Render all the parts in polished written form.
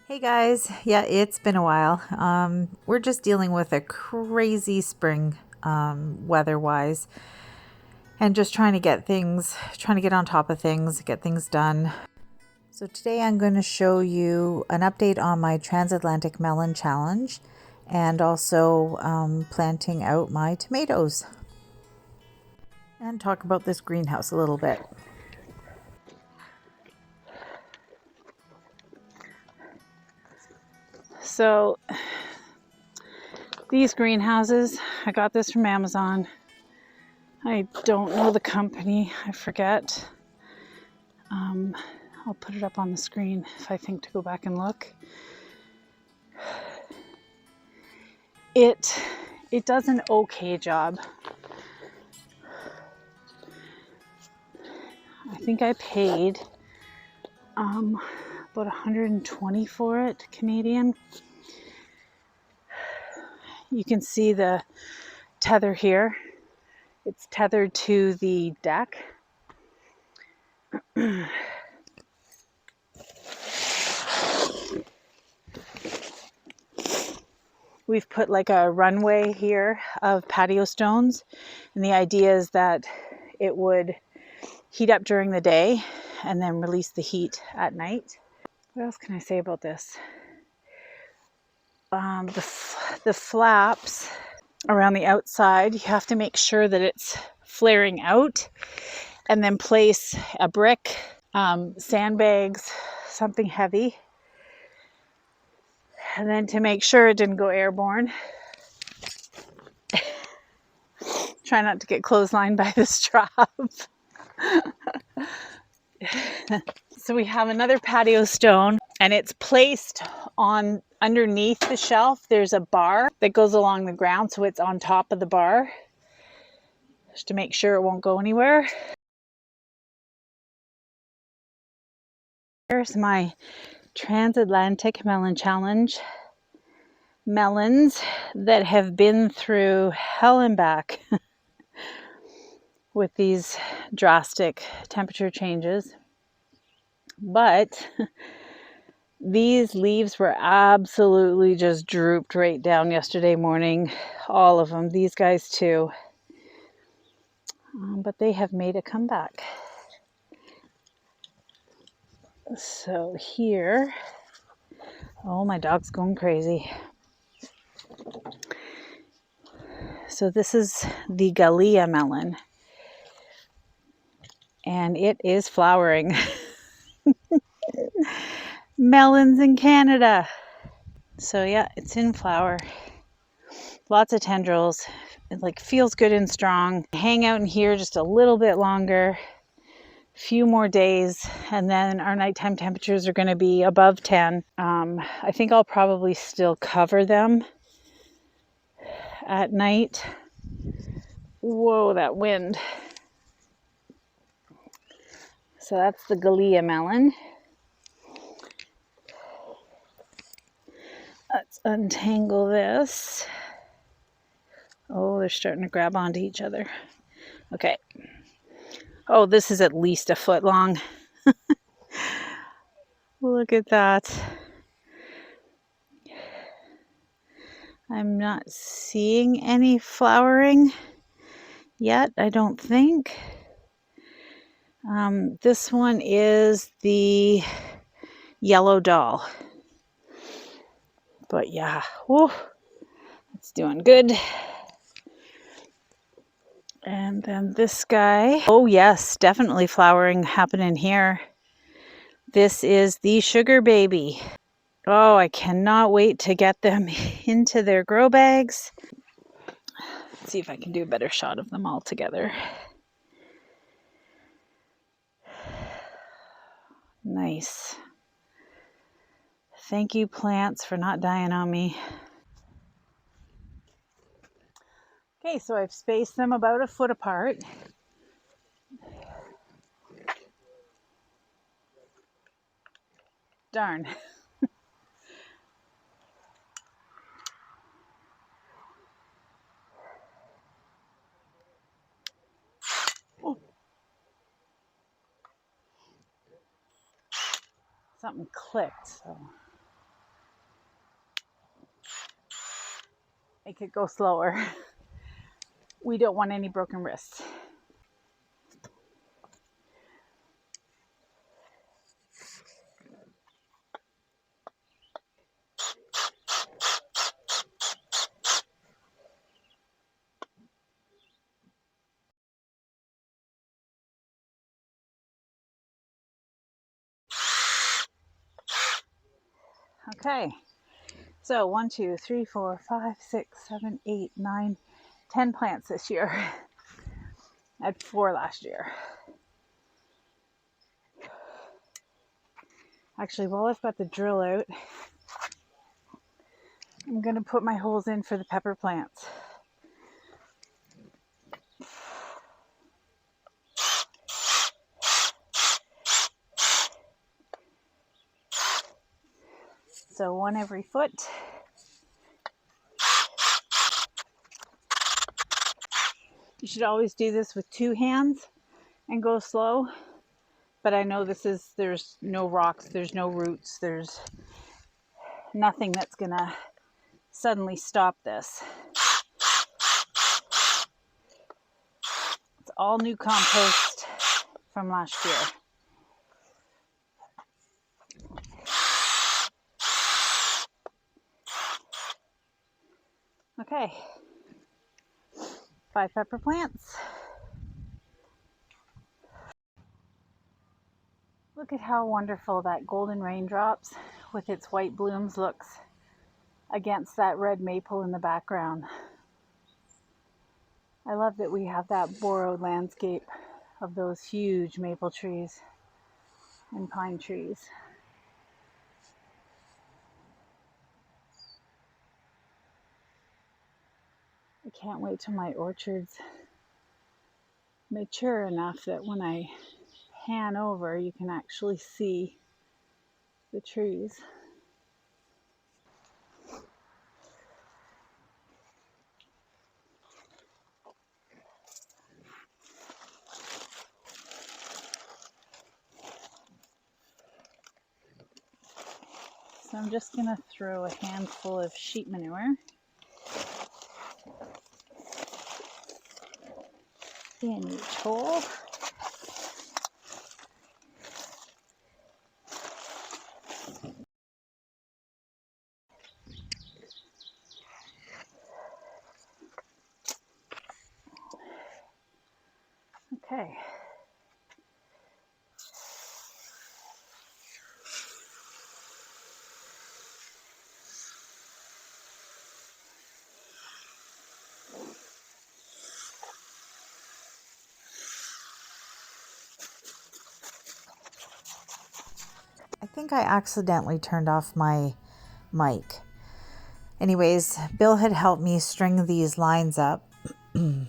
Hey guys, yeah, it's been a while. We're just dealing with a crazy spring weather-wise and just trying to get on top of things, get things done. So today I'm going to show you an update on my transatlantic melon challenge and also planting out my tomatoes and talk about this greenhouse a little bit. So these greenhouses, I got this from Amazon. I don't know the company, I forget. I'll put it up on the screen if I think to go back and look. It does an okay job. I think I paid about 120 for it, Canadian. You can see the tether here. It's tethered to the deck. We've put like a runway here of patio stones, and the idea is that it would heat up during the day and then release the heat at night. What else can I say about this? The flaps around the outside, you have to make sure that it's flaring out, and then place a brick, sandbags, something heavy, and then to make sure it didn't go airborne. Try not to get clotheslined by the strap. So we have another patio stone, and it's placed on underneath the shelf. There's a bar that goes along the ground, so it's on top of the bar just to make sure it won't go anywhere. Here's my transatlantic melon challenge melons that have been through hell and back with these drastic temperature changes. But these leaves were absolutely just drooped right down yesterday morning. All of them, these guys too. But they have made a comeback. So here, oh, my dog's going crazy. So this is the Gallia melon, and it is flowering. Melons in Canada. So yeah, it's in flower. Lots of tendrils. It like feels good and strong. Hang out in here just a little bit longer. Few more days, and then our nighttime temperatures are going to be above 10. I think I'll probably still cover them at night. Whoa, that wind. So that's the Gallia melon. Let's untangle this. Oh, they're starting to grab onto each other. Okay. Oh, this is at least a foot long. Look at that. I'm not seeing any flowering yet, I don't think. This one is the yellow doll. But yeah, whoa, it's doing good. And then this guy, oh yes, definitely flowering happening here. This is the sugar baby. Oh, I cannot wait to get them into their grow bags. Let's see if I can do a better shot of them all together. Nice. Thank you, plants, for not dying on me. Okay, so I've spaced them about a foot apart. Darn. Oh. Something clicked, so Make it go slower. We don't want any broken wrists. Okay, so 1, 2, 3, 4, 5, 6, 7, 8, 9, 10 plants this year. I had 4 last year. Actually, while I've got the drill out, I'm going to put my holes in for the pepper plants. So 1 every foot. You should always do this with 2 hands and go slow. But I know there's no rocks, there's no roots, there's nothing that's gonna suddenly stop this. It's all new compost from last year. Okay, 5 pepper plants. Look at how wonderful that golden raindrops with its white blooms looks against that red maple in the background. I love that we have that borrowed landscape of those huge maple trees and pine trees. I can't wait till my orchard's mature enough that when I pan over, you can actually see the trees. So I'm just going to throw a handful of sheep manure in each hole. Okay. I think I accidentally turned off my mic. Anyways, Bill had helped me string these lines up and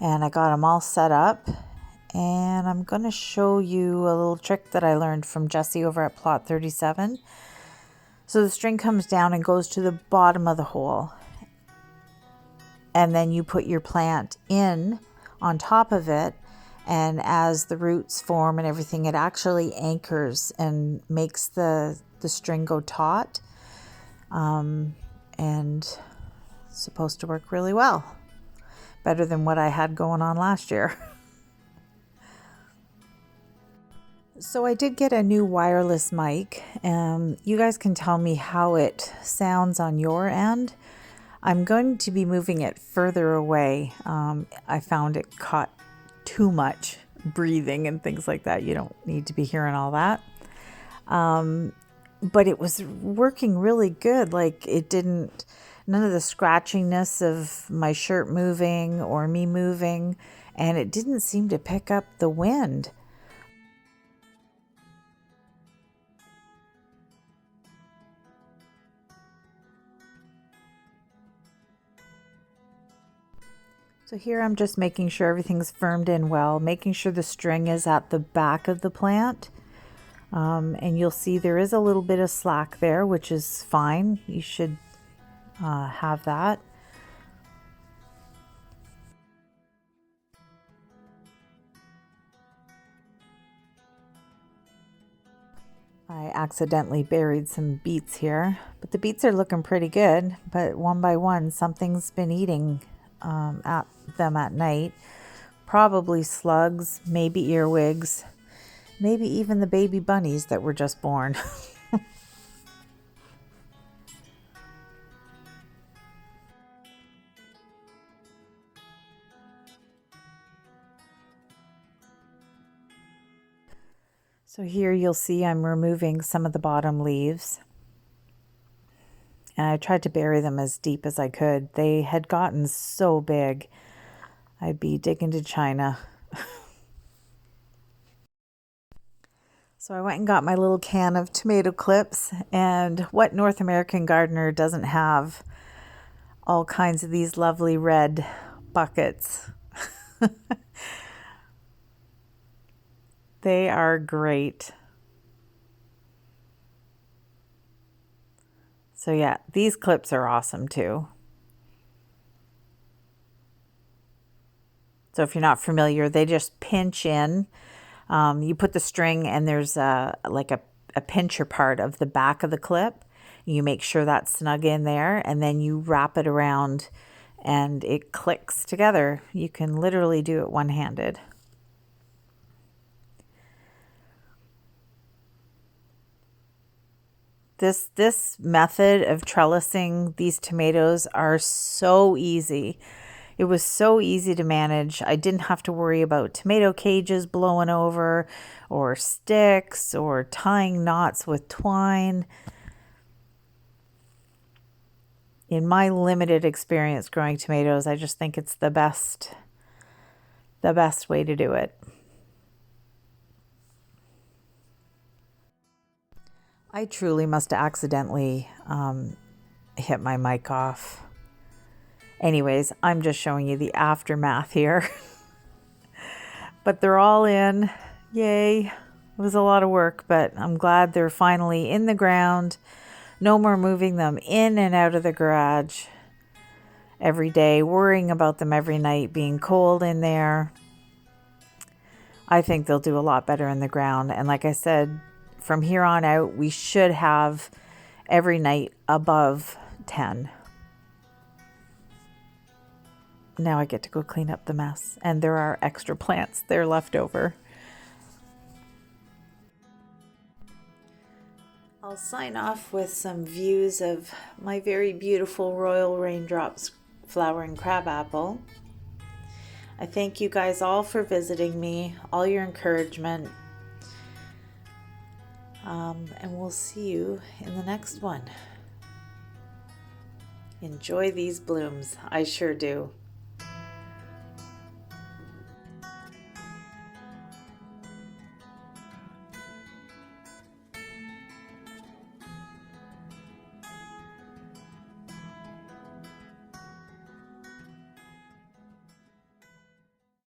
I got them all set up. And I'm going to show you a little trick that I learned from Jesse over at Plot 37. So the string comes down and goes to the bottom of the hole. And then you put your plant in on top of it. And as the roots form and everything, it actually anchors and makes the string go taut. And it's supposed to work really well. Better than what I had going on last year. So I did get a new wireless mic. You guys can tell me how it sounds on your end. I'm going to be moving it further away. I found it caught too much breathing and things like that. You don't need to be hearing all that. But it was working really good. Like none of the scratchiness of my shirt moving or me moving, and it didn't seem to pick up the wind. So here I'm just making sure everything's firmed in well, making sure the string is at the back of the plant. And you'll see there is a little bit of slack there, which is fine. You should have that. I accidentally buried some beets here, but the beets are looking pretty good. But one by one, something's been eating at them at night. Probably slugs, maybe earwigs, maybe even the baby bunnies that were just born. So here you'll see I'm removing some of the bottom leaves. And I tried to bury them as deep as I could. They had gotten so big, I'd be digging to China. So I went and got my little can of tomato clips, and what North American gardener doesn't have all kinds of these lovely red buckets? They are great. So yeah, these clips are awesome too. So if you're not familiar, they just pinch in. You put the string and there's like a pincher part of the back of the clip. You make sure that's snug in there, and then you wrap it around and it clicks together. You can literally do it one-handed. This method of trellising these tomatoes are so easy. It was so easy to manage. I didn't have to worry about tomato cages blowing over or sticks or tying knots with twine. In my limited experience growing tomatoes, I just think it's the best way to do it. I truly must have accidentally hit my mic off. Anyways, I'm just showing you the aftermath here. But they're all in. Yay. It was a lot of work, but I'm glad they're finally in the ground. No more moving them in and out of the garage every day, worrying about them every night, being cold in there. I think they'll do a lot better in the ground. And like I said, from here on out, we should have every night above 10. Now I get to go clean up the mess. And there are extra plants there left over. I'll sign off with some views of my very beautiful Royal Raindrops flowering crabapple. I thank you guys all for visiting me, all your encouragement. And we'll see you in the next one. Enjoy these blooms. I sure do.